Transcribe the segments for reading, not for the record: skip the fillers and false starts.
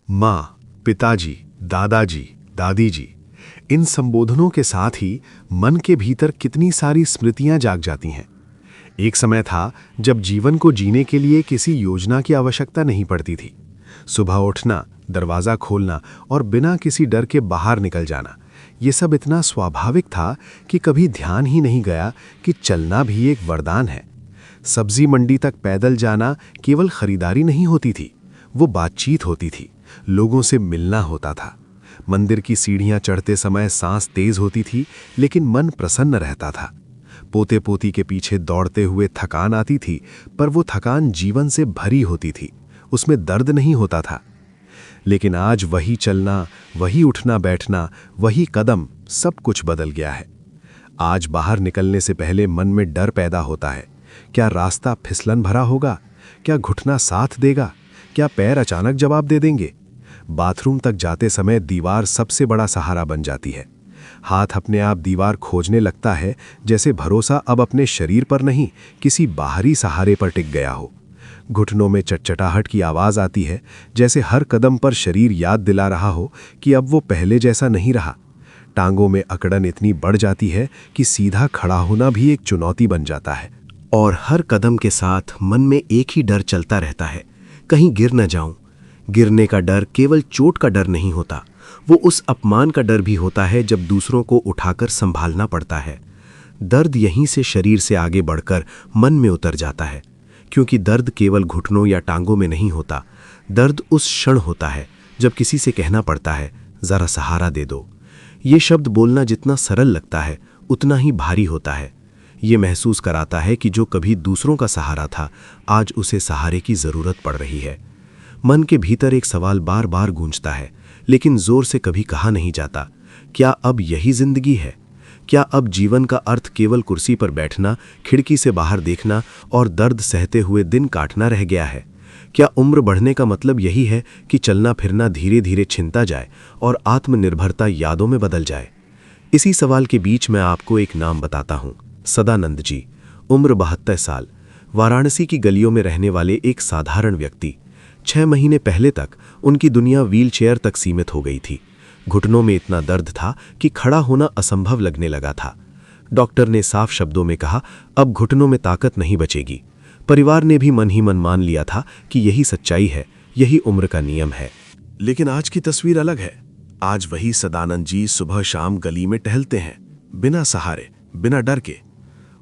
माँ, पिताजी, दादाजी, दादी जी, इन संबोधनों के साथ ही मन के भीतर कितनी सारी स्मृतियां जाग जाती हैं। एक समय था जब जीवन को जीने के लिए किसी योजना की आवश्यकता नहीं पड़ती थी। सुबह उठना, दरवाज़ा खोलना और बिना किसी डर के बाहर निकल जाना, ये सब इतना स्वाभाविक था कि कभी ध्यान ही नहीं गया कि चलना भी एक वरदान है। सब्जी मंडी तक पैदल जाना केवल खरीदारी नहीं होती थी, वो बातचीत होती थी, लोगों से मिलना होता था। मंदिर की सीढ़ियां चढ़ते समय सांस तेज होती थी, लेकिन मन प्रसन्न रहता था। पोते पोती के पीछे दौड़ते हुए थकान आती थी, पर वो थकान जीवन से भरी होती थी, उसमें दर्द नहीं होता था। लेकिन आज वही चलना, वही उठना बैठना, वही कदम, सब कुछ बदल गया है। आज बाहर निकलने से पहले मन में डर पैदा होता है। क्या रास्ता फिसलन भरा होगा? क्या घुटना साथ देगा? क्या पैर अचानक जवाब दे देंगे? बाथरूम तक जाते समय दीवार सबसे बड़ा सहारा बन जाती है। हाथ अपने आप दीवार खोजने लगता है, जैसे भरोसा अब अपने शरीर पर नहीं, किसी बाहरी सहारे पर टिक गया हो। घुटनों में चटचटाहट की आवाज़ आती है, जैसे हर कदम पर शरीर याद दिला रहा हो कि अब वो पहले जैसा नहीं रहा। टांगों में अकड़न इतनी बढ़ जाती है कि सीधा खड़ा होना भी एक चुनौती बन जाता है। और हर कदम के साथ मन में एक ही डर चलता रहता है, कहीं गिर न जाऊं। गिरने का डर केवल चोट का डर नहीं होता, वो उस अपमान का डर भी होता है जब दूसरों को उठाकर संभालना पड़ता है। दर्द यहीं से शरीर से आगे बढ़कर मन में उतर जाता है, क्योंकि दर्द केवल घुटनों या टांगों में नहीं होता। दर्द उस क्षण होता है जब किसी से कहना पड़ता है, ज़रा सहारा दे दो। ये शब्द बोलना जितना सरल लगता है, उतना ही भारी होता है। ये महसूस कराता है कि जो कभी दूसरों का सहारा था, आज उसे सहारे की ज़रूरत पड़ रही है। मन के भीतर एक सवाल बार बार गूंजता है, लेकिन जोर से कभी कहा नहीं जाता। क्या अब यही जिंदगी है? क्या अब जीवन का अर्थ केवल कुर्सी पर बैठना, खिड़की से बाहर देखना और दर्द सहते हुए दिन काटना रह गया है? क्या उम्र बढ़ने का मतलब यही है कि चलना फिरना धीरे धीरे छिनता जाए और आत्मनिर्भरता यादों में बदल जाए? इसी सवाल के बीच मैं आपको एक नाम बताता हूँ। सदानंद जी, उम्र 72 साल, वाराणसी की गलियों में रहने वाले एक साधारण व्यक्ति। 6 महीने पहले तक उनकी दुनिया व्हीलचेयर तक सीमित हो गई थी। घुटनों में इतना दर्द था कि खड़ा होना असंभव लगने लगा था। डॉक्टर ने साफ शब्दों में कहा, अब घुटनों में ताकत नहीं बचेगी। परिवार ने भी मन ही मन मान लिया था कि यही सच्चाई है, यही उम्र का नियम है। लेकिन आज की तस्वीर अलग है। आज वही सदानंद जी सुबह शाम गली में टहलते हैं, बिना सहारे, बिना डर के।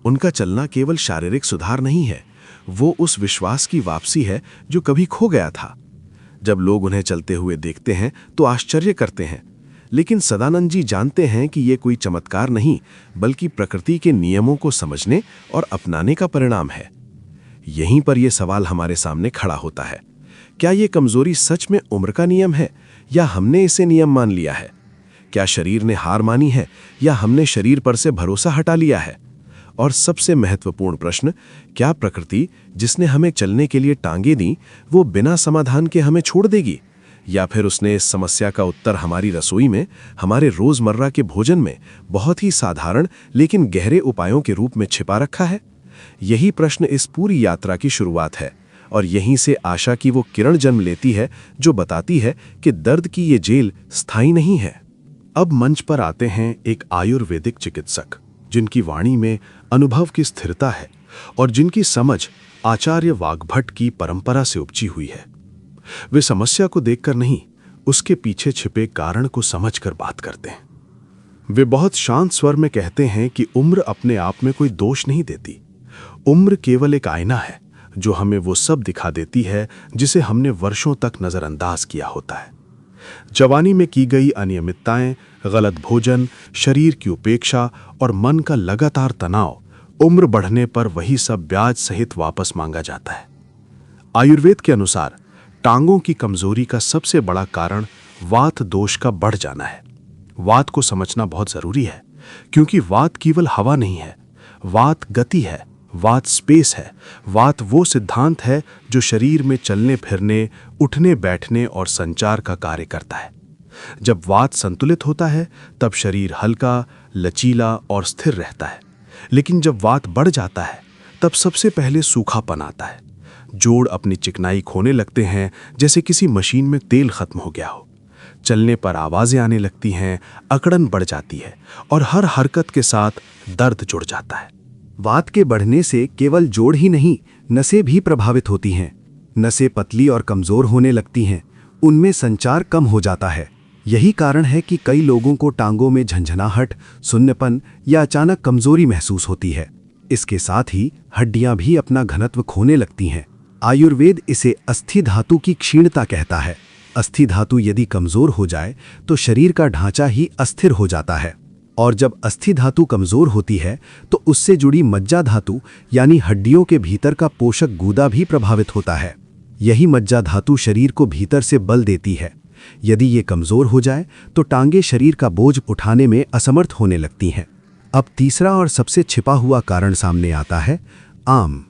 उनका चलना केवल शारीरिक सुधार नहीं है, वो उस विश्वास की वापसी है जो कभी खो गया था। जब लोग उन्हें चलते हुए देखते हैं तो आश्चर्य करते हैं, लेकिन सदानंद जी जानते हैं कि ये कोई चमत्कार नहीं, बल्कि प्रकृति के नियमों को समझने और अपनाने का परिणाम है। यहीं पर यह सवाल हमारे सामने खड़ा होता है, क्या ये कमजोरी सच में उम्र का नियम है या हमने इसे नियम मान लिया है? क्या शरीर ने हार मानी है या हमने शरीर पर से भरोसा हटा लिया है? और सबसे महत्वपूर्ण प्रश्न, क्या प्रकृति जिसने हमें चलने के लिए टांगे दी, वो बिना समाधान के हमें छोड़ देगी? या फिर उसने इस समस्या का उत्तर हमारी रसोई में, हमारे रोजमर्रा के भोजन में बहुत ही साधारण लेकिन गहरे उपायों के रूप में छिपा रखा है? यही प्रश्न इस पूरी यात्रा की शुरुआत है, और यहीं से आशा की वो किरण जन्म लेती है जो बताती है कि दर्द की ये जेल स्थायी नहीं है। अब मंच पर आते हैं एक आयुर्वेदिक चिकित्सक, जिनकी वाणी में अनुभव की स्थिरता है और जिनकी समझ आचार्य वाग्भट की परंपरा से उपजी हुई है। वे समस्या को देखकर नहीं, उसके पीछे छिपे कारण को समझकर बात करते हैं। वे बहुत शांत स्वर में कहते हैं कि उम्र अपने आप में कोई दोष नहीं देती। उम्र केवल एक आईना है जो हमें वो सब दिखा देती है जिसे हमने वर्षों तक नजरअंदाज किया होता है। जवानी में की गई अनियमितताएं, गलत भोजन, शरीर की उपेक्षा और मन का लगातार तनाव, उम्र बढ़ने पर वही सब ब्याज सहित वापस मांगा जाता है। आयुर्वेद के अनुसार टांगों की कमजोरी का सबसे बड़ा कारण वात दोष का बढ़ जाना है। वात को समझना बहुत जरूरी है, क्योंकि वात केवल हवा नहीं है, वात गति है, वात स्पेस है। वात वो सिद्धांत है जो शरीर में चलने फिरने, उठने बैठने और संचार का कार्य करता है। जब वात संतुलित होता है तब शरीर हल्का, लचीला और स्थिर रहता है। लेकिन जब वात बढ़ जाता है तब सबसे पहले सूखापन आता है। जोड़ अपनी चिकनाई खोने लगते हैं, जैसे किसी मशीन में तेल खत्म हो गया हो। चलने पर आवाजें आने लगती हैं, अकड़न बढ़ जाती है और हर हरकत के साथ दर्द जुड़ जाता है। वात के बढ़ने से केवल जोड़ ही नहीं, नसें भी प्रभावित होती हैं। नसें पतली और कमजोर होने लगती हैं, उनमें संचार कम हो जाता है। यही कारण है कि कई लोगों को टांगों में झंझनाहट, सुन्नपन या अचानक कमजोरी महसूस होती है। इसके साथ ही हड्डियां भी अपना घनत्व खोने लगती हैं। आयुर्वेद इसे अस्थि धातु की क्षीणता कहता है। अस्थि धातु यदि कमजोर हो जाए तो शरीर का ढांचा ही अस्थिर हो जाता है, और जब अस्थि धातु कमजोर होती है तो उससे जुड़ी मज्जा धातु यानी हड्डियों के भीतर का पोषक गूदा भी प्रभावित होता है। यही मज्जा धातु शरीर को भीतर से बल देती है। यदि ये कमजोर हो जाए तो टांगे शरीर का बोझ उठाने में असमर्थ होने लगती हैं। अब तीसरा और सबसे छिपा हुआ कारण सामने आता है, आम।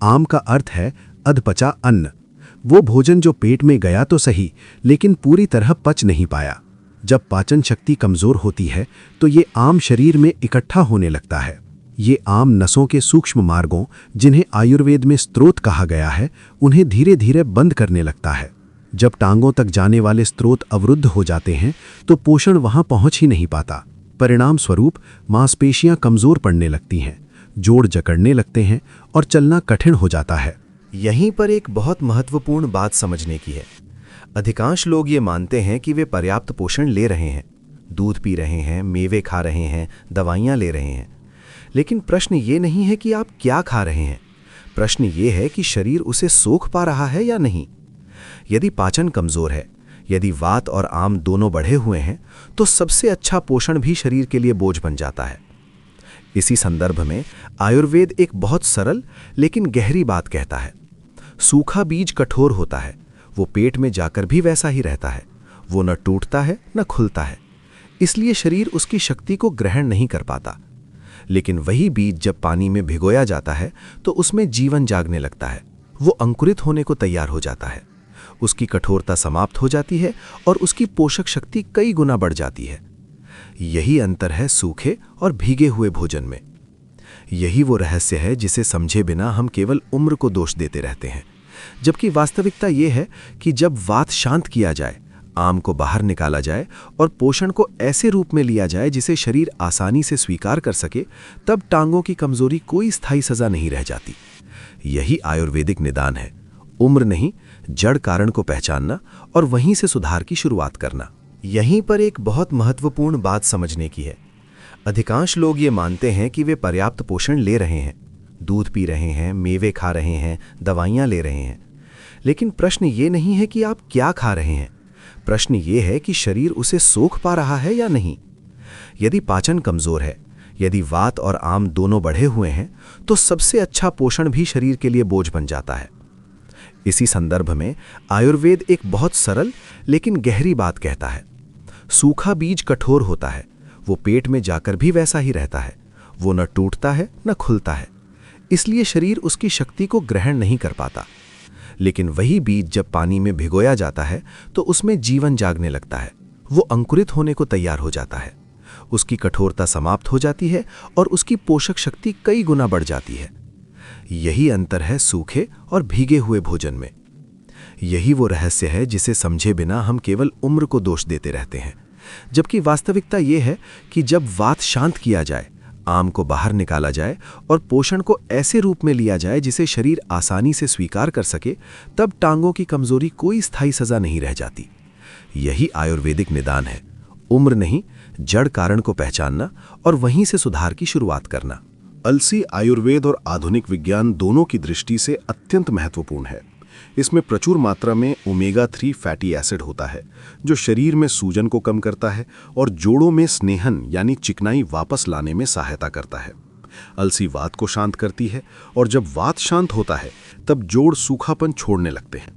आम का अर्थ है अधपचा अन्न। वो भोजन जो पेट में गया तो सही, लेकिन पूरी तरह पच नहीं पाया। जब पाचन शक्ति कमजोर होती है तो ये आम शरीर में इकट्ठा होने लगता है। ये आम नसों के सूक्ष्म मार्गों, जिन्हें आयुर्वेद में स्त्रोत कहा गया है, उन्हें धीरे धीरे बंद करने लगता है। जब टांगों तक जाने वाले स्त्रोत अवरुद्ध हो जाते हैं तो पोषण वहां पहुंच ही नहीं पाता। परिणाम स्वरूप मांसपेशियां कमजोर पड़ने लगती हैं, जोड़ जकड़ने लगते हैं और चलना कठिन हो जाता है। यहीं पर एक बहुत महत्वपूर्ण बात समझने की है। अधिकांश लोग ये मानते हैं कि वे पर्याप्त पोषण ले रहे हैं, दूध पी रहे हैं, मेवे खा रहे हैं, दवाइयाँ ले रहे हैं। लेकिन प्रश्न ये नहीं है कि आप क्या खा रहे हैं, प्रश्न ये है कि शरीर उसे सोख पा रहा है या नहीं। यदि पाचन कमजोर है, यदि वात और आम दोनों बढ़े हुए हैं, तो सबसे अच्छा पोषण भी शरीर के लिए बोझ बन जाता है। इसी संदर्भ में आयुर्वेद एक बहुत सरल लेकिन गहरी बात कहता है। सूखा बीज कठोर होता है, वो पेट में जाकर भी वैसा ही रहता है। वो न टूटता है न खुलता है, इसलिए शरीर उसकी शक्ति को ग्रहण नहीं कर पाता। लेकिन वही बीज जब पानी में भिगोया जाता है तो उसमें जीवन जागने लगता है। वो अंकुरित होने को तैयार हो जाता है, उसकी कठोरता समाप्त हो जाती है और उसकी पोषक शक्ति कई गुना बढ़ जाती है। यही अंतर है सूखे और भीगे हुए भोजन में। यही वो रहस्य है जिसे समझे बिना हम केवल उम्र को दोष देते रहते हैं, जबकि वास्तविकता ये है कि जब वात शांत किया जाए, आम को बाहर निकाला जाए और पोषण को ऐसे रूप में लिया जाए जिसे शरीर आसानी से स्वीकार कर सके, तब टांगों की कमजोरी कोई स्थायी सजा नहीं रह जाती। यही आयुर्वेदिक निदान है, उम्र नहीं, जड़ कारण को पहचानना और वहीं से सुधार की शुरुआत करना। यहीं पर एक बहुत महत्वपूर्ण बात समझने की है। अधिकांश लोग ये मानते हैं कि वे पर्याप्त पोषण ले रहे हैं, दूध पी रहे हैं, मेवे खा रहे हैं, दवाइयाँ ले रहे हैं। लेकिन प्रश्न ये नहीं है कि आप क्या खा रहे हैं, प्रश्न ये है कि शरीर उसे सोख पा रहा है या नहीं। यदि पाचन कमजोर है, यदि वात और आम दोनों बढ़े हुए हैं, तो सबसे अच्छा पोषण भी शरीर के लिए बोझ बन जाता है। इसी संदर्भ में आयुर्वेद एक बहुत सरल लेकिन गहरी बात कहता है। सूखा बीज कठोर होता है, वो पेट में जाकर भी वैसा ही रहता है। वो न टूटता है न खुलता है, इसलिए शरीर उसकी शक्ति को ग्रहण नहीं कर पाता। लेकिन वही बीज जब पानी में भिगोया जाता है तो उसमें जीवन जागने लगता है। वो अंकुरित होने को तैयार हो जाता है, उसकी कठोरता समाप्त हो जाती है और उसकी पोषक शक्ति कई गुना बढ़ जाती है। यही अंतर है सूखे और भीगे हुए भोजन में। यही वो रहस्य है जिसे समझे बिना हम केवल उम्र को दोष देते रहते हैं, जबकि वास्तविकता ये है कि जब वात शांत किया जाए, आम को बाहर निकाला जाए और पोषण को ऐसे रूप में लिया जाए जिसे शरीर आसानी से स्वीकार कर सके, तब टांगों की कमजोरी कोई स्थायी सजा नहीं रह जाती। यही आयुर्वेदिक निदान है, उम्र नहीं, जड़ कारण को पहचानना और वहीं से सुधार की शुरुआत करना। अलसी आयुर्वेद और आधुनिक विज्ञान दोनों की दृष्टि से अत्यंत महत्वपूर्ण है। इसमें प्रचुर मात्रा में ओमेगा 3 फैटी एसिड होता है, जो शरीर में सूजन को कम करता है और जोड़ों में स्नेहन यानी चिकनाई वापस लाने में सहायता करता है। अलसी वात को शांत करती है और जब वात शांत होता है तब जोड़ सूखापन छोड़ने लगते हैं।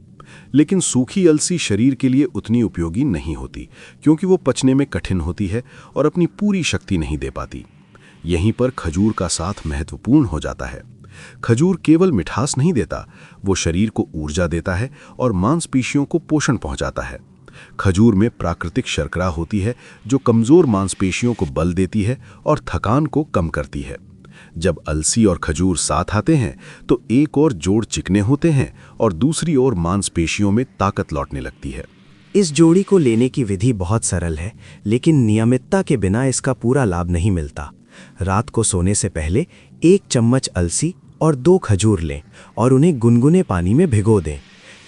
लेकिन सूखी अलसी शरीर के लिए उतनी उपयोगी नहीं होती, क्योंकि वो पचने में कठिन होती है और अपनी पूरी शक्ति नहीं दे पाती। यहीं पर खजूर का साथ महत्वपूर्ण हो जाता है। खजूर केवल मिठास नहीं देता, वो शरीर को ऊर्जा देता है और मांसपेशियों को पोषण पहुंचाता है। खजूर में प्राकृतिक शर्करा होती है जो कमजोर मांसपेशियों को बल देती है और थकान को कम करती है। जब अलसी और खजूर साथ आते हैं तो एक और जोड़ चिकने होते हैं और दूसरी ओर मांसपेशियों में ताकत लौटने लगती है। इस जोड़ी को लेने की विधि बहुत सरल है, लेकिन नियमितता के बिना इसका पूरा लाभ नहीं मिलता। रात को सोने से पहले 1 चम्मच अलसी और 2 खजूर लें और उन्हें गुनगुने पानी में भिगो दें।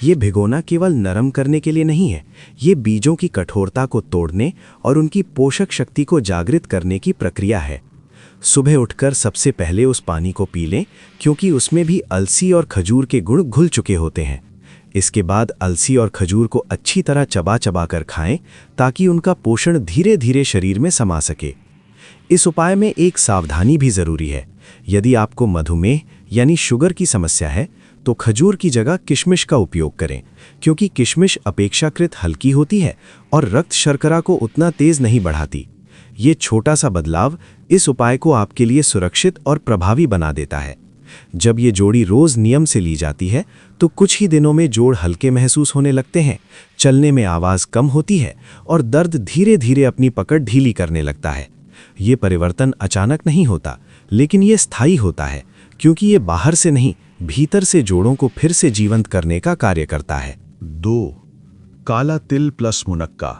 ये भिगोना केवल नरम करने के लिए नहीं है, ये बीजों की कठोरता को तोड़ने और उनकी पोषक शक्ति को जागृत करने की प्रक्रिया है। सुबह उठकर सबसे पहले उस पानी को पी लें, क्योंकि उसमें भी अलसी और खजूर के गुण घुल चुके होते हैं। इसके बाद अलसी और खजूर को अच्छी तरह चबा चबा कर खाएं, ताकि उनका पोषण धीरे धीरे शरीर में समा सके। इस उपाय में एक सावधानी भी जरूरी है। यदि आपको मधुमेह यानी शुगर की समस्या है तो खजूर की जगह किशमिश का उपयोग करें, क्योंकि किशमिश अपेक्षाकृत हल्की होती है और रक्त शर्करा को उतना तेज नहीं बढ़ाती। ये छोटा सा बदलाव इस उपाय को आपके लिए सुरक्षित और प्रभावी बना देता है। जब ये जोड़ी रोज नियम से ली जाती है तो कुछ ही दिनों में जोड़ हल्के महसूस होने लगते हैं, चलने में आवाज़ कम होती है और दर्द धीरे धीरे अपनी पकड़ ढीली करने लगता है। ये परिवर्तन अचानक नहीं होता, लेकिन ये स्थायी होता है, क्योंकि ये बाहर से नहीं, भीतर से जोड़ों को फिर से जीवंत करने का कार्य करता है। 2. काला तिल प्लस मुनक्का,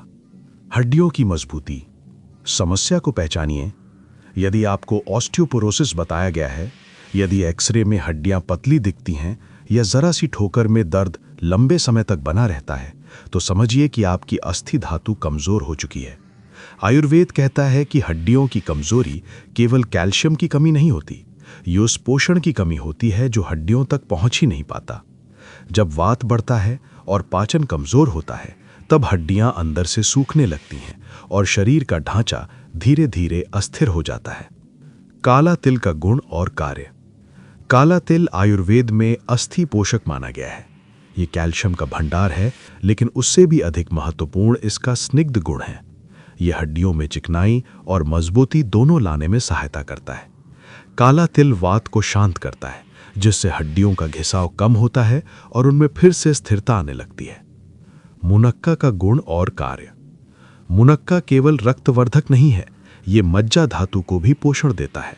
हड्डियों की मजबूती। समस्या को पहचानिए। यदि आपको ऑस्टियोपोरोसिस बताया गया है, यदि एक्सरे में हड्डियां पतली दिखती हैं या जरा सी ठोकर में दर्द लंबे समय तक बना रहता है, तो समझिए कि आपकी अस्थि धातु कमजोर हो चुकी है। आयुर्वेद कहता है कि हड्डियों की कमजोरी केवल कैल्शियम की कमी नहीं होती, ये उस पोषण की कमी होती है जो हड्डियों तक पहुंच ही नहीं पाता। जब वात बढ़ता है और पाचन कमजोर होता है, तब हड्डियां अंदर से सूखने लगती हैं और शरीर का ढांचा धीरे धीरे अस्थिर हो जाता है। काला तिल का गुण और कार्य। काला तिल आयुर्वेद में अस्थि पोषक माना गया है। ये कैल्शियम का भंडार है, लेकिन उससे भी अधिक महत्वपूर्ण इसका स्निग्ध गुण है। यह हड्डियों में चिकनाई और मजबूती दोनों लाने में सहायता करता है। काला तिल वात को शांत करता है, जिससे हड्डियों का घिसाव कम होता है और उनमें फिर से स्थिरता आने लगती है। मुनक्का का गुण और कार्य। मुनक्का केवल रक्तवर्धक नहीं है, ये मज्जा धातु को भी पोषण देता है।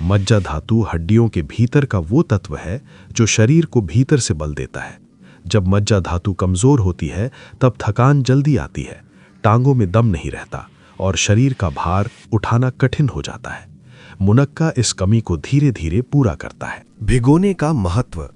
मज्जा धातु हड्डियों के भीतर का वो तत्व है जो शरीर को भीतर से बल देता है। जब मज्जा धातु कमजोर होती है, तब थकान जल्दी आती है, टांगों में दम नहीं रहता और शरीर का भार उठाना कठिन हो जाता है। मुनक्का इस कमी को धीरे धीरे पूरा करता है। भिगोने का महत्व।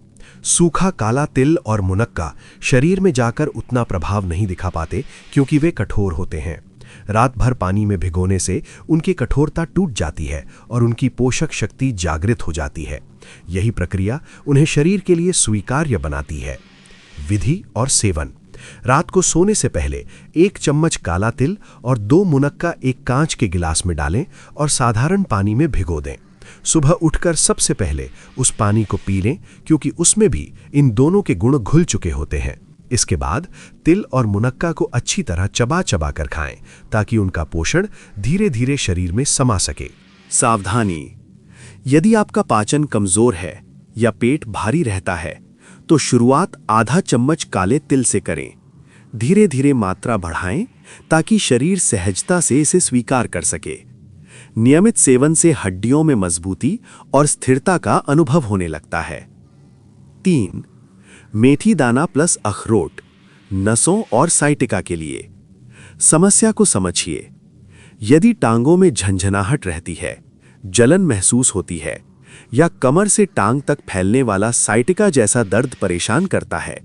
सूखा काला तिल और मुनक्का शरीर में जाकर उतना प्रभाव नहीं दिखा पाते, क्योंकि वे कठोर होते हैं। रात भर पानी में भिगोने से उनकी कठोरता टूट जाती है और उनकी पोषक शक्ति जागृत हो जाती है। यही प्रक्रिया उन्हें शरीर के लिए स्वीकार्य बनाती है। विधि और सेवन। रात को सोने से पहले 1 चम्मच काला तिल और 2 मुनक्का एक कांच के गिलास में डालें और साधारण पानी में भिगो दें। सुबह उठकर सबसे पहले उस पानी को पी लें, क्योंकि उसमें भी इन दोनों के गुण घुल चुके होते हैं। इसके बाद तिल और मुनक्का को अच्छी तरह चबा चबा कर खाएं, ताकि उनका पोषण धीरे धीरे शरीर में समा सके। सावधानी। यदि आपका पाचन कमजोर है या पेट भारी रहता है, तो शुरुआत आधा चम्मच काले तिल से करें। धीरे धीरे मात्रा बढ़ाएं, ताकि शरीर सहजता से इसे स्वीकार कर सके। नियमित सेवन से हड्डियों में मजबूती और स्थिरता का अनुभव होने लगता है। 3. मेथी दाना प्लस अखरोट, नसों और साइटिका के लिए। समस्या को समझिए। यदि टांगों में झंझनाहट रहती है, जलन महसूस होती है या कमर से टांग तक फैलने वाला साइटिका जैसा दर्द परेशान करता है,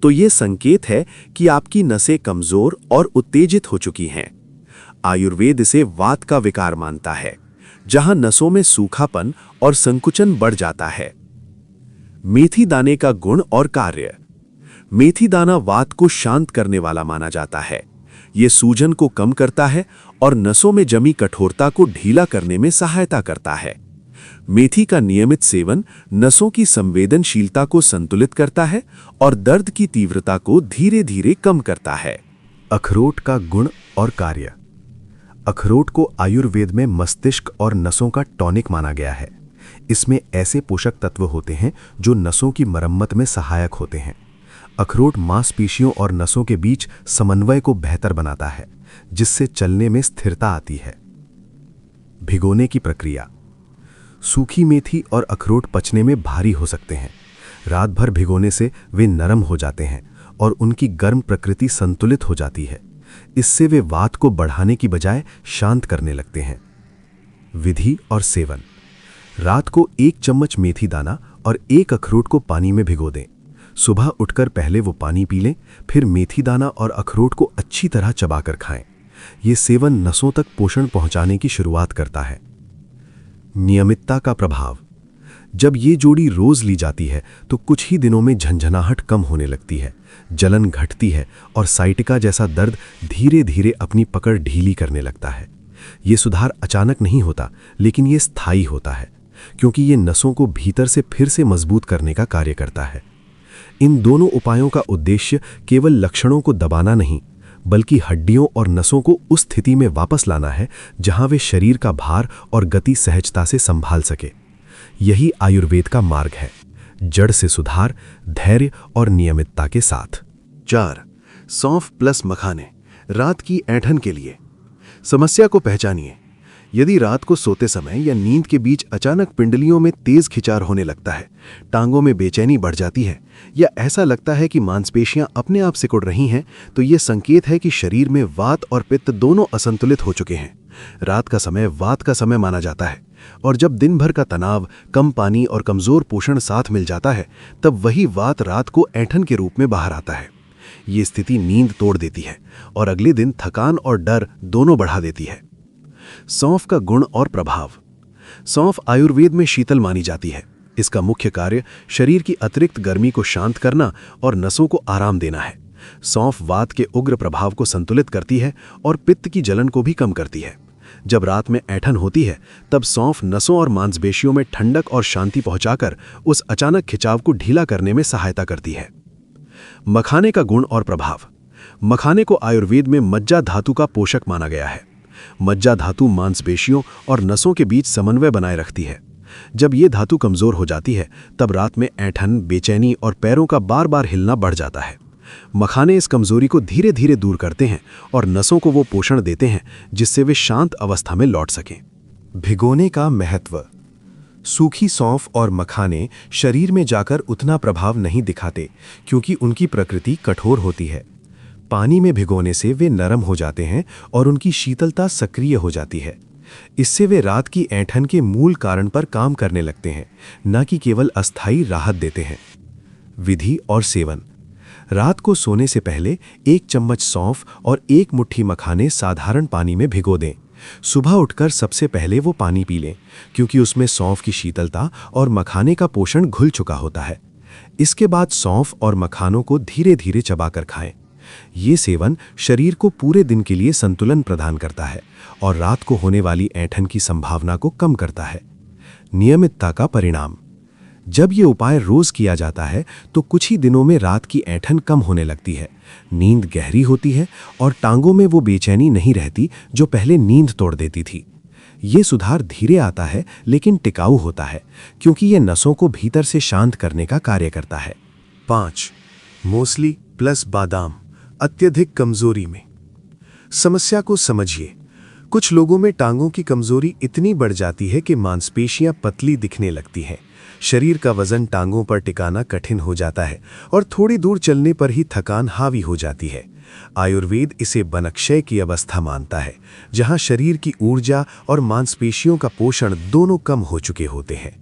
तो ये संकेत है कि आपकी नसें कमजोर और उत्तेजित हो चुकी हैं। आयुर्वेद इसे वात का विकार मानता है, जहां नसों में सूखापन और संकुचन बढ़ जाता है। मेथी दाने का गुण और कार्य। मेथी दाना वात को शांत करने वाला माना जाता है। ये सूजन को कम करता है और नसों में जमी कठोरता को ढीला करने में सहायता करता है। मेथी का नियमित सेवन नसों की संवेदनशीलता को संतुलित करता है और दर्द की तीव्रता को धीरे धीरे कम करता है। अखरोट का गुण और कार्य। अखरोट को आयुर्वेद में मस्तिष्क और नसों का टॉनिक माना गया है। इसमें ऐसे पोषक तत्व होते हैं जो नसों की मरम्मत में सहायक होते हैं। अखरोट मांसपेशियों और नसों के बीच समन्वय को बेहतर बनाता है, जिससे चलने में स्थिरता आती है। भिगोने की प्रक्रिया। सूखी मेथी और अखरोट पचने में भारी हो सकते हैं। रात भर भिगोने से वे नरम हो जाते हैं और उनकी गर्म प्रकृति संतुलित हो जाती है। इससे वे वात को बढ़ाने की बजाय शांत करने लगते हैं। विधि और सेवन। रात को 1 चम्मच मेथी दाना और 1 अखरोट को पानी में भिगो दें। सुबह उठकर पहले वो पानी पी लें, फिर मेथी दाना और अखरोट को अच्छी तरह चबाकर खाएं। ये सेवन नसों तक पोषण पहुंचाने की शुरुआत करता है। नियमितता का प्रभाव। जब ये जोड़ी रोज ली जाती है तो कुछ ही दिनों में झंझनाहट कम होने लगती है, जलन घटती है और साइटिका जैसा दर्द धीरे धीरे अपनी पकड़ ढीली करने लगता है। ये सुधार अचानक नहीं होता, लेकिन ये स्थायी होता है, क्योंकि ये नसों को भीतर से फिर से मजबूत करने का कार्य करता है। इन दोनों उपायों का उद्देश्य केवल लक्षणों को दबाना नहीं, बल्कि हड्डियों और नसों को उस स्थिति में वापस लाना है जहां वे शरीर का भार और गति सहजता से संभाल सके। यही आयुर्वेद का मार्ग है, जड़ से सुधार, धैर्य और नियमितता के साथ। 4. सौंफ प्लस मखाने, रात की ऐंठन के लिए। समस्या को पहचानिए। यदि रात को सोते समय या नींद के बीच अचानक पिंडलियों में तेज खिंचार होने लगता है, टांगों में बेचैनी बढ़ जाती है या ऐसा लगता है कि मांसपेशियां अपने आप सिकुड़ रही हैं, तो ये संकेत है कि शरीर में वात और पित्त दोनों असंतुलित हो चुके हैं। रात का समय वात का समय माना जाता है, और जब दिन भर का तनाव, कम पानी और कमजोर पोषण साथ मिल जाता है, तब वही वात रात को ऐंठन के रूप में बाहर आता है। ये स्थिति नींद तोड़ देती है और अगले दिन थकान और डर दोनों बढ़ा देती है। सौंफ का गुण और प्रभाव। सौंफ आयुर्वेद में शीतल मानी जाती है। इसका मुख्य कार्य शरीर की अतिरिक्त गर्मी को शांत करना और नसों को आराम देना है। सौंफ वात के उग्र प्रभाव को संतुलित करती है और पित्त की जलन को भी कम करती है। जब रात में ऐंठन होती है, तब सौंफ नसों और मांसपेशियों में ठंडक और शांति पहुंचाकर उस अचानक खिंचाव को ढीला करने में सहायता करती है। मखाने का गुण और प्रभाव। मखाने को आयुर्वेद में मज्जा धातु का पोषक माना गया है। मज्जा धातु मांसपेशियों और नसों के बीच समन्वय बनाए रखती है। जब ये धातु कमजोर हो जाती है, तब रात में ऐंठन, बेचैनी और पैरों का बार बार हिलना बढ़ जाता है। मखाने इस कमजोरी को धीरे धीरे दूर करते हैं और नसों को वो पोषण देते हैं जिससे वे शांत अवस्था में लौट सकें। भिगोने का महत्व। सूखी सौंफ और मखाने शरीर में जाकर उतना प्रभाव नहीं दिखाते, क्योंकि उनकी प्रकृति कठोर होती है। पानी में भिगोने से वे नरम हो जाते हैं और उनकी शीतलता सक्रिय हो जाती है। इससे वे रात की ऐंठन के मूल कारण पर काम करने लगते हैं, न कि केवल अस्थायी राहत देते हैं। विधि और सेवन। रात को सोने से पहले 1 चम्मच सौंफ और 1 मुट्ठी मखाने साधारण पानी में भिगो दें। सुबह उठकर सबसे पहले वो पानी पी लें, क्योंकि उसमें सौंफ की शीतलता और मखाने का पोषण घुल चुका होता है। इसके बाद सौंफ और मखानों को धीरे धीरे चबाकर खाएं। ये सेवन शरीर को पूरे दिन के लिए संतुलन प्रदान करता है और रात को होने वाली ऐंठन की संभावना को कम करता है। नियमितता का परिणाम। जब ये उपाय रोज किया जाता है तो कुछ ही दिनों में रात की ऐंठन कम होने लगती है, नींद गहरी होती है और टांगों में वो बेचैनी नहीं रहती जो पहले नींद तोड़ देती थी। ये सुधार धीरे आता है लेकिन टिकाऊ होता है, क्योंकि ये नसों को भीतर से शांत करने का कार्य करता है। 5. मूसली प्लस बादाम, अत्यधिक कमजोरी में। समस्या को समझिए। कुछ लोगों में टांगों की कमजोरी इतनी बढ़ जाती है कि मांसपेशियां पतली दिखने लगती हैं। शरीर का वजन टांगों पर टिकाना कठिन हो जाता है और थोड़ी दूर चलने पर ही थकान हावी हो जाती है। आयुर्वेद इसे बनक्षय की अवस्था मानता है, जहां शरीर की ऊर्जा और मांसपेशियों का पोषण दोनों कम हो चुके होते हैं।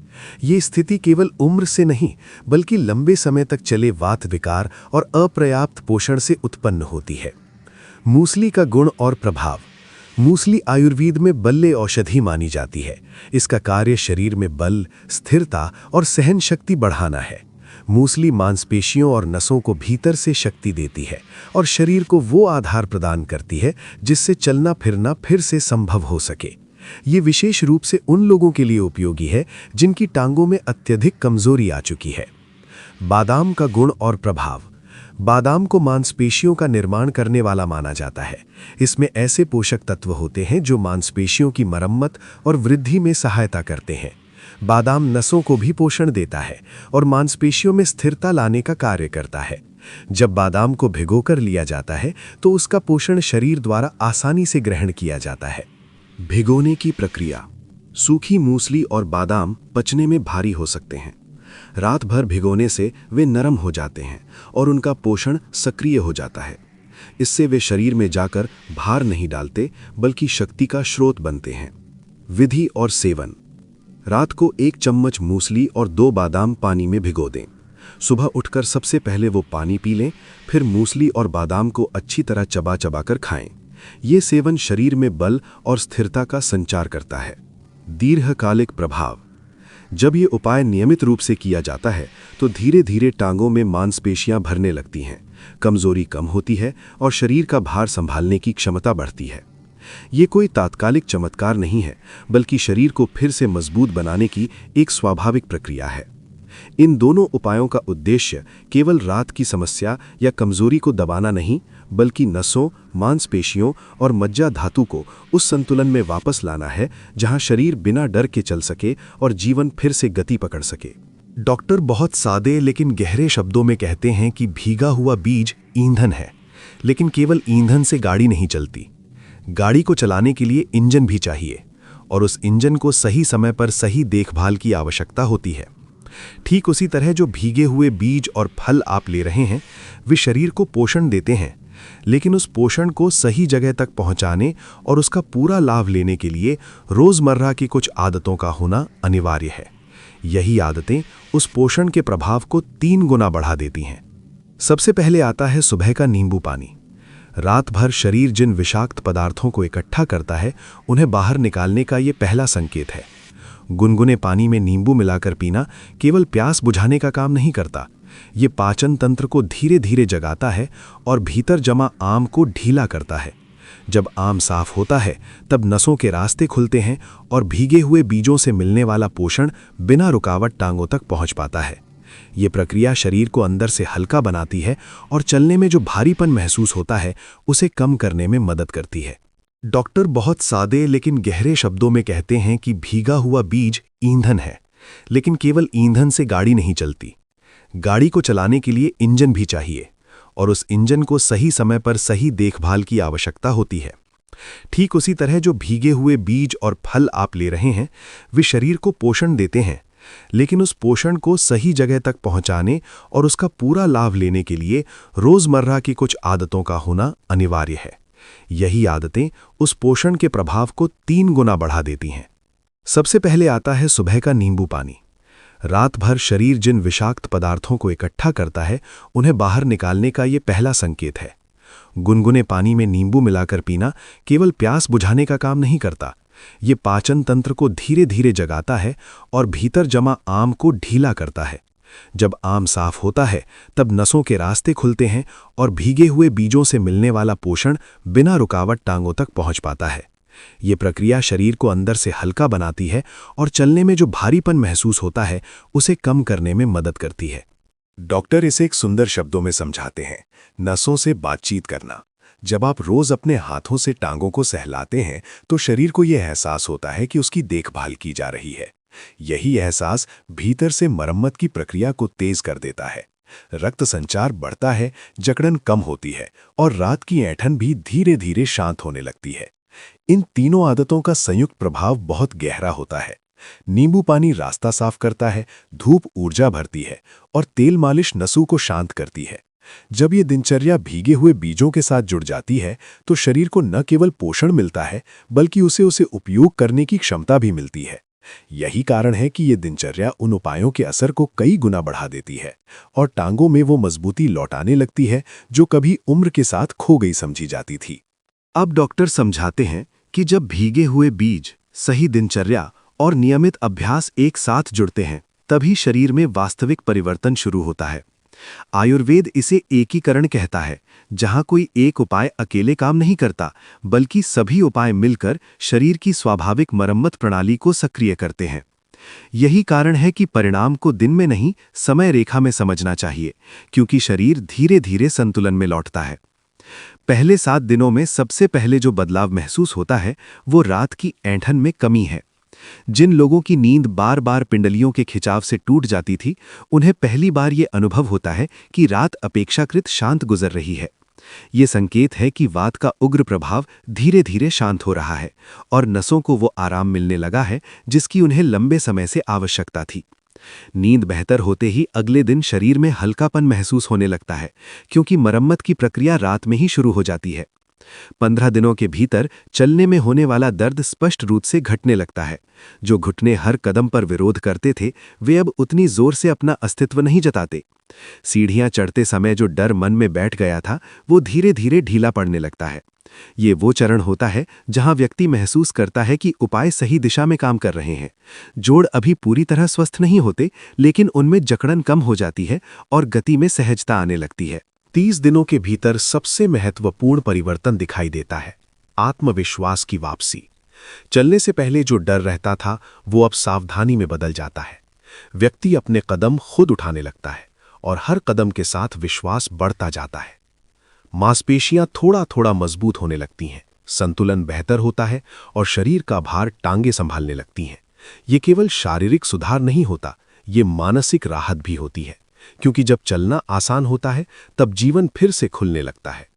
ये स्थिति केवल उम्र से नहीं, बल्कि लंबे समय तक चले वात विकार और अपर्याप्त पोषण से उत्पन्न होती है। मूसली का गुण और प्रभाव। मूसली आयुर्वेद में बल्य औषधि मानी जाती है। इसका कार्य शरीर में बल, स्थिरता और सहन शक्ति बढ़ाना है। मूसली मांसपेशियों और नसों को भीतर से शक्ति देती है और शरीर को वो आधार प्रदान करती है जिससे चलना फिरना फिर से संभव हो सके। ये विशेष रूप से उन लोगों के लिए उपयोगी है जिनकी टांगों में अत्यधिक कमजोरी आ चुकी है। बादाम का गुण और प्रभाव। बादाम को मांसपेशियों का निर्माण करने वाला माना जाता है। इसमें ऐसे पोषक तत्व होते हैं जो मांसपेशियों की मरम्मत और वृद्धि में सहायता करते हैं। बादाम नसों को भी पोषण देता है और मांसपेशियों में स्थिरता लाने का कार्य करता है। जब बादाम को भिगोकर लिया जाता है तो उसका पोषण शरीर द्वारा आसानी से ग्रहण किया जाता है। भिगोने की प्रक्रिया। सूखी मूसली और बादाम पचने में भारी हो सकते हैं। रात भर भिगोने से वे नरम हो जाते हैं और उनका पोषण सक्रिय हो जाता है। इससे वे शरीर में जाकर भार नहीं डालते बल्कि शक्ति का स्रोत बनते हैं। विधि और सेवन। रात को 1 चम्मच मूसली और 2 बादाम पानी में भिगो दें। सुबह उठकर सबसे पहले वो पानी पी लें, फिर मूसली और बादाम को अच्छी तरह चबा चबा कर खाएं। ये सेवन शरीर में बल और स्थिरता का संचार करता है। दीर्घकालिक प्रभाव। जब ये उपाय नियमित रूप से किया जाता है तो धीरे धीरे टांगों में मांसपेशियां भरने लगती हैं, कमजोरी कम होती है और शरीर का भार संभालने की क्षमता बढ़ती है। ये कोई तात्कालिक चमत्कार नहीं है, बल्कि शरीर को फिर से मजबूत बनाने की एक स्वाभाविक प्रक्रिया है। इन दोनों उपायों का उद्देश्य केवल रात की समस्या या कमजोरी को दबाना नहीं, बल्कि नसों, मांसपेशियों और मज्जा धातु को उस संतुलन में वापस लाना है जहां शरीर बिना डर के चल सके और जीवन फिर से गति पकड़ सके। डॉक्टर बहुत सादे लेकिन गहरे शब्दों में कहते हैं कि भीगा हुआ बीज ईंधन है, लेकिन केवल ईंधन से गाड़ी नहीं चलती। गाड़ी को चलाने के लिए इंजन भी चाहिए, और उस इंजन को सही समय पर सही देखभाल की आवश्यकता होती है। ठीक उसी तरह जो भीगे हुए बीज और फल आप ले रहे हैं, वे शरीर को पोषण देते हैं, लेकिन उस पोषण को सही जगह तक पहुंचाने और उसका पूरा लाभ लेने के लिए रोजमर्रा की कुछ आदतों का होना अनिवार्य है। यही आदतें उस पोषण के प्रभाव को 3 गुना बढ़ा देती हैं। सबसे पहले आता है सुबह का नींबू पानी। रात भर शरीर जिन विषाक्त पदार्थों को इकट्ठा करता है, उन्हें बाहर निकालने का ये पहला संकेत है। गुनगुने पानी में नींबू मिलाकर पीना केवल प्यास बुझाने का काम नहीं करता, ये पाचन तंत्र को धीरे धीरे जगाता है और भीतर जमा आम को ढीला करता है। जब आम साफ होता है, तब नसों के रास्ते खुलते हैं और भीगे हुए बीजों से मिलने वाला पोषण बिना रुकावट टांगों तक पहुंच पाता है। ये प्रक्रिया शरीर को अंदर से हल्का बनाती है और चलने में जो भारीपन महसूस होता है, उसे कम करने में मदद करती है। डॉक्टर बहुत सादे लेकिन गहरे शब्दों में कहते हैं कि भीगा हुआ बीज ईंधन है, लेकिन केवल ईंधन से गाड़ी नहीं चलती। गाड़ी को चलाने के लिए इंजन भी चाहिए, और उस इंजन को सही समय पर सही देखभाल की आवश्यकता होती है। ठीक उसी तरह जो भीगे हुए बीज और फल आप ले रहे हैं, वे शरीर को पोषण देते हैं, लेकिन उस पोषण को सही जगह तक पहुंचाने और उसका पूरा लाभ लेने के लिए रोजमर्रा की कुछ आदतों का होना अनिवार्य है। यही आदतें उस पोषण के प्रभाव को 3 गुना बढ़ा देती हैं। सबसे पहले आता है सुबह का नींबू पानी। रात भर शरीर जिन विषाक्त पदार्थों को इकट्ठा करता है, उन्हें बाहर निकालने का ये पहला संकेत है। गुनगुने पानी में नींबू मिलाकर पीना केवल प्यास बुझाने का काम नहीं करता, ये पाचन तंत्र को धीरे धीरे जगाता है और भीतर जमा आम को ढीला करता है। जब आम साफ होता है, तब नसों के रास्ते खुलते हैं और भीगे हुए बीजों से मिलने वाला पोषण बिना रुकावट टांगों तक पहुंच पाता है। ये प्रक्रिया शरीर को अंदर से हल्का बनाती है और चलने में जो भारीपन महसूस होता है, उसे कम करने में मदद करती है। डॉक्टर इसे एक सुंदर शब्दों में समझाते हैं, नसों से बातचीत करना। जब आप रोज अपने हाथों से टांगों को सहलाते हैं, तो शरीर को यह एहसास होता है कि उसकी देखभाल की जा रही है। यही एहसास भीतर से मरम्मत की प्रक्रिया को तेज कर देता है। रक्त संचार बढ़ता है, जकड़न कम होती है और रात की ऐंठन भी धीरे धीरे शांत होने लगती है। इन तीनों आदतों का संयुक्त प्रभाव बहुत गहरा होता है। नींबू पानी रास्ता साफ करता है, धूप ऊर्जा भरती है और तेल मालिश नसों को शांत करती है। जब ये दिनचर्या भीगे हुए बीजों के साथ जुड़ जाती है, तो शरीर को न केवल पोषण मिलता है, बल्कि उसे उपयोग करने की क्षमता भी मिलती है। यही कारण है कि ये दिनचर्या उन उपायों के असर को कई गुना बढ़ा देती है और टांगों में वो मजबूती लौटाने लगती है जो कभी उम्र के साथ खो गई समझी जाती थी। अब डॉक्टर समझाते हैं कि जब भीगे हुए बीज, सही दिनचर्या और नियमित अभ्यास एक साथ जुड़ते हैं, तभी शरीर में वास्तविक परिवर्तन शुरू होता है। आयुर्वेद इसे एकीकरण कहता है, जहां कोई एक उपाय अकेले काम नहीं करता, बल्कि सभी उपाय मिलकर शरीर की स्वाभाविक मरम्मत प्रणाली को सक्रिय करते हैं। यही कारण है कि परिणाम को दिन में नहीं, समय रेखा में समझना चाहिए, क्योंकि शरीर धीरे धीरे संतुलन में लौटता है। पहले 7 दिनों में सबसे पहले जो बदलाव महसूस होता है, वो रात की ऐंठन में कमी है। जिन लोगों की नींद बार बार पिंडलियों के खिंचाव से टूट जाती थी, उन्हें पहली बार ये अनुभव होता है कि रात अपेक्षाकृत शांत गुजर रही है। ये संकेत है कि वात का उग्र प्रभाव धीरे धीरे शांत हो रहा है और नसों को वो आराम मिलने लगा है जिसकी उन्हें लंबे समय से आवश्यकता थी। नींद बेहतर होते ही अगले दिन शरीर में हल्कापन महसूस होने लगता है, क्योंकि मरम्मत की प्रक्रिया रात में ही शुरू हो जाती है। 15 दिनों के भीतर चलने में होने वाला दर्द स्पष्ट रूप से घटने लगता है। जो घुटने हर कदम पर विरोध करते थे, वे अब उतनी जोर से अपना अस्तित्व नहीं जताते। सीढ़ियां चढ़ते समय जो डर मन में बैठ गया था, वो धीरे धीरे ढीला पड़ने लगता है। ये वो चरण होता है जहां व्यक्ति महसूस करता है कि उपाय सही दिशा में काम कर रहे हैं। जोड़ अभी पूरी तरह स्वस्थ नहीं होते, लेकिन उनमें जकड़न कम हो जाती है और गति में सहजता आने लगती है। 30 दिनों के भीतर सबसे महत्वपूर्ण परिवर्तन दिखाई देता है, आत्मविश्वास की वापसी। चलने से पहले जो डर रहता था, वो अब सावधानी में बदल जाता है। व्यक्ति अपने कदम खुद उठाने लगता है और हर कदम के साथ विश्वास बढ़ता जाता है। मांसपेशियां थोड़ा थोड़ा मजबूत होने लगती हैं, संतुलन बेहतर होता है और शरीर का भार टांगे संभालने लगती हैं। ये केवल शारीरिक सुधार नहीं होता, ये मानसिक राहत भी होती है, क्योंकि जब चलना आसान होता है तब जीवन फिर से खुलने लगता है।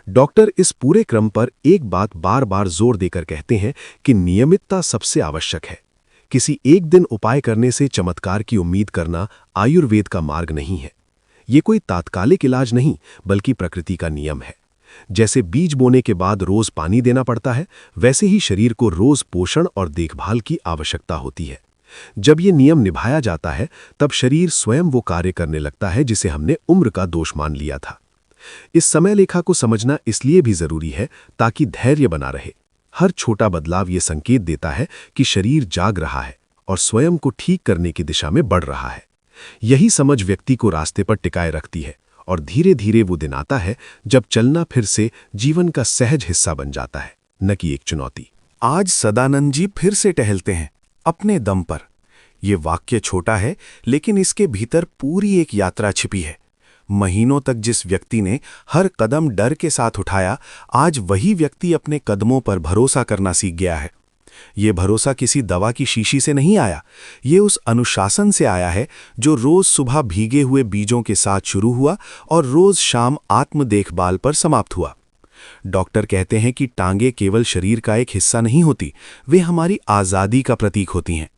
डॉक्टर इस पूरे क्रम पर एक बात बार बार जोर देकर कहते हैं कि नियमितता सबसे आवश्यक है। किसी एक दिन उपाय करने से चमत्कार की उम्मीद करना आयुर्वेद का मार्ग नहीं है। ये कोई तात्कालिक इलाज नहीं, बल्कि प्रकृति का नियम है। जैसे बीज बोने के बाद रोज पानी देना पड़ता है, वैसे ही शरीर को रोज पोषण और देखभाल की आवश्यकता होती है। जब ये नियम निभाया जाता है, तब शरीर स्वयं वो कार्य करने लगता है जिसे हमने उम्र का दोष मान लिया था। इस समय लेखा को समझना इसलिए भी जरूरी है ताकि धैर्य बना रहे। हर छोटा बदलाव ये संकेत देता है कि शरीर जाग रहा है और स्वयं को ठीक करने की दिशा में बढ़ रहा है। यही समझ व्यक्ति को रास्ते पर टिकाए रखती है और धीरे धीरे वो दिन आता है जब चलना फिर से जीवन का सहज हिस्सा बन जाता है, न कि एक चुनौती। आज सदानंद जी फिर से टहलते हैं, अपने दम पर। ये वाक्य छोटा है, लेकिन इसके भीतर पूरी एक यात्रा छिपी है। महीनों तक जिस व्यक्ति ने हर कदम डर के साथ उठाया, आज वही व्यक्ति अपने कदमों पर भरोसा करना सीख गया है। ये भरोसा किसी दवा की शीशी से नहीं आया, ये उस अनुशासन से आया है जो रोज सुबह भीगे हुए बीजों के साथ शुरू हुआ और रोज शाम आत्म देखभाल पर समाप्त हुआ। डॉक्टर कहते हैं कि टांगे केवल शरीर का एक हिस्सा नहीं होती, वे हमारी आज़ादी का प्रतीक होती हैं।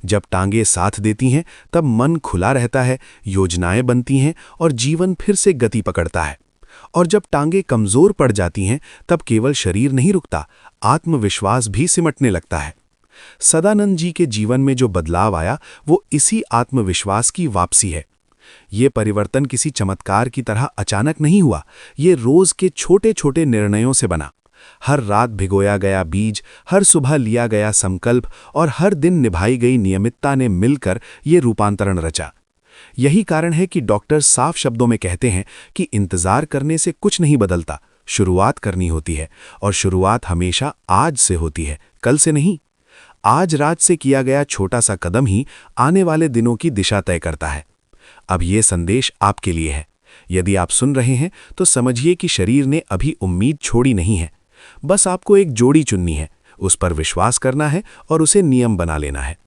जब टांगे साथ देती हैं, तब मन खुला रहता है, योजनाएं बनती हैं और जीवन फिर से गति पकड़ता है। और जब टांगे कमजोर पड़ जाती हैं, तब केवल शरीर नहीं रुकता, आत्मविश्वास भी सिमटने लगता है। सदानंद जी के जीवन में जो बदलाव आया, वो इसी आत्मविश्वास की वापसी है। ये परिवर्तन किसी चमत्कार की तरह अचानक नहीं हुआ, ये रोज के छोटे छोटे निर्णयों से बना। हर रात भिगोया गया बीज, हर सुबह लिया गया संकल्प और हर दिन निभाई गई नियमितता ने मिलकर ये रूपांतरण रचा। यही कारण है कि डॉक्टर साफ शब्दों में कहते हैं कि इंतजार करने से कुछ नहीं बदलता, शुरुआत करनी होती है, और शुरुआत हमेशा आज से होती है, कल से नहीं। आज रात से किया गया छोटा सा कदम ही आने वाले दिनों की दिशा तय करता है। अब ये संदेश आपके लिए है। यदि आप सुन रहे हैं तो समझिए कि शरीर ने अभी उम्मीद छोड़ी नहीं है। बस आपको एक जोड़ी चुननी है, उस पर विश्वास करना है और उसे नियम बना लेना है।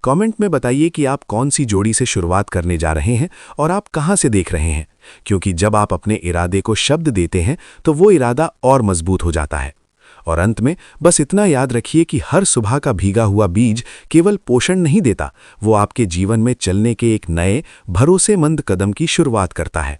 कमेंट में बताइए कि आप कौन सी जोड़ी से शुरुआत करने जा रहे हैं और आप कहां से देख रहे हैं, क्योंकि जब आप अपने इरादे को शब्द देते हैं तो वो इरादा और मजबूत हो जाता है। और अंत में बस इतना याद रखिए कि हर सुबह का भीगा हुआ बीज केवल पोषण नहीं देता, वो आपके जीवन में चलने के एक नए भरोसेमंद कदम की शुरुआत करता है।